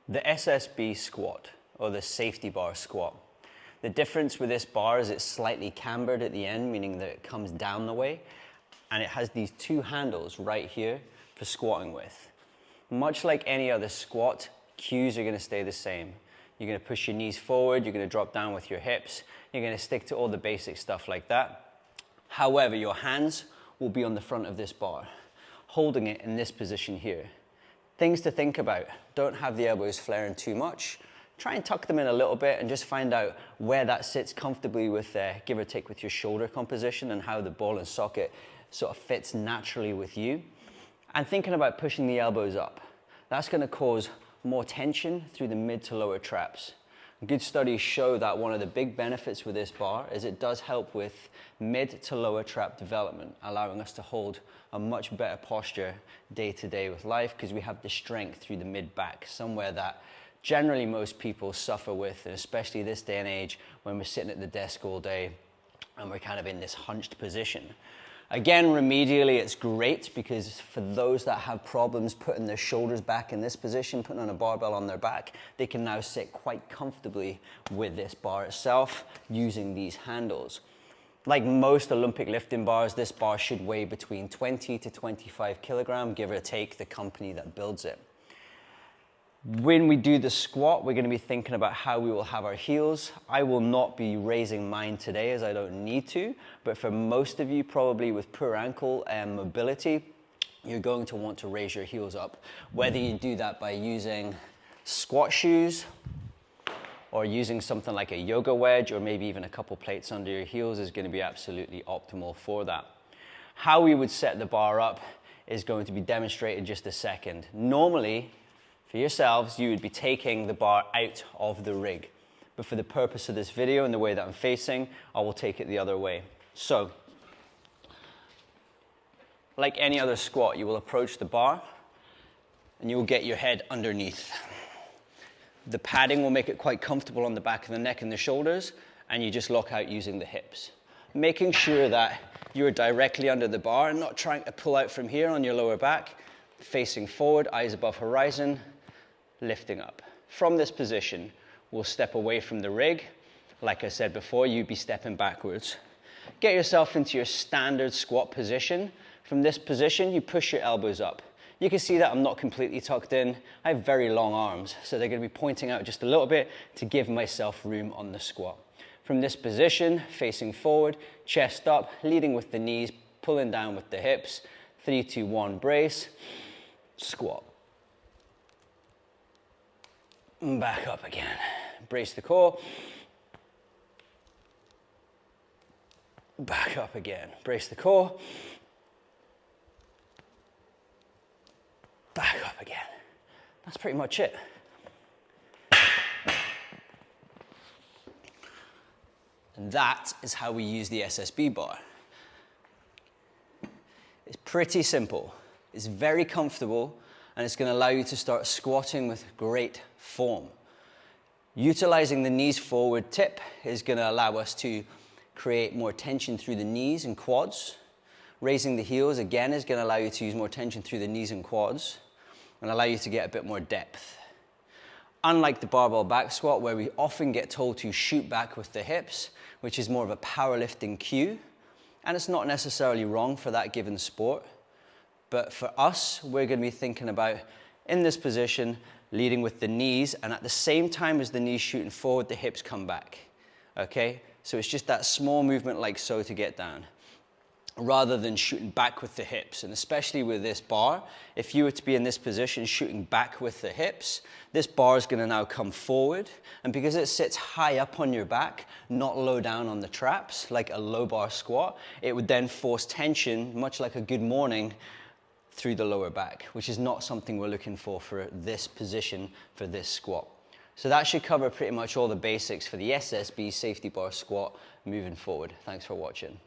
The SSB squat, or the safety bar squat. The difference with this bar is it's slightly cambered at the end, meaning that it comes down the way, and it has these two handles right here for squatting with. Much like any other squat, cues are going to stay the same. You're going to push your knees forward, you're going to drop down with your hips, you're going to stick to all the basic stuff like that. However, your hands will be on the front of this bar, holding it in this position here. Things to think about: don't have the elbows flaring too much. Try and tuck them in a little bit and just find out where that sits comfortably with, give or take, with your shoulder composition and how the ball and socket sort of fits naturally with you. And thinking about pushing the elbows up. That's going to cause more tension through the mid to lower traps. Good studies show that one of the big benefits with this bar is it does help with mid to lower trap development, allowing us to hold a much better posture day to day with life because we have the strength through the mid back, somewhere that generally most people suffer with, and especially this day and age when we're sitting at the desk all day and we're kind of in this hunched position. Again, remedially, it's great because for those that have problems putting their shoulders back in this position, putting on a barbell on their back, they can now sit quite comfortably with this bar itself using these handles. Like most Olympic lifting bars, this bar should weigh between 20 to 25 kilograms, give or take the company that builds it. When we do the squat, we're going to be thinking about how we will have our heels. I will not be raising mine today as I don't need to, but for most of you, probably with poor ankle and mobility, you're going to want to raise your heels up. Whether you do that by using squat shoes or using something like a yoga wedge or maybe even a couple plates under your heels is going to be absolutely optimal for that. How we would set the bar up is going to be demonstrated in just a second. Normally, for yourselves, you would be taking the bar out of the rig. But for the purpose of this video and the way that I'm facing, I will take it the other way. So, like any other squat, you will approach the bar and you will get your head underneath. The padding will make it quite comfortable on the back of the neck and the shoulders, and you just lock out using the hips. Making sure that you're directly under the bar and not trying to pull out from here on your lower back, facing forward, eyes above horizon, lifting up. From this position, we'll step away from the rig. Like I said before, you'd be stepping backwards. Get yourself into your standard squat position. From this position, you push your elbows up. You can see that I'm not completely tucked in. I have very long arms, so they're going to be pointing out just a little bit to give myself room on the squat. From this position, facing forward, chest up, leading with the knees, pulling down with the hips. 3, 2, 1, brace, squat. Back up again. Brace the core. Back up again. Brace the core. Back up again. That's pretty much it. And that is how we use the SSB bar. It's pretty simple. It's very comfortable, and it's going to allow you to start squatting with great form. Utilizing the knees forward tip is going to allow us to create more tension through the knees and quads. Raising the heels, again, is going to allow you to use more tension through the knees and quads and allow you to get a bit more depth. Unlike the barbell back squat, where we often get told to shoot back with the hips, which is more of a powerlifting cue, and it's not necessarily wrong for that given sport, but for us, we're going to be thinking about, in this position, leading with the knees, and at the same time as the knees shooting forward, the hips come back, okay? So it's just that small movement like so to get down, rather than shooting back with the hips. And especially with this bar, if you were to be in this position shooting back with the hips, this bar is going to now come forward, and because it sits high up on your back, not low down on the traps, like a low bar squat, it would then force tension, much like a good morning, through the lower back, which is not something we're looking for this position, for this squat. So that should cover pretty much all the basics for the SSB safety bar squat moving forward. Thanks for watching.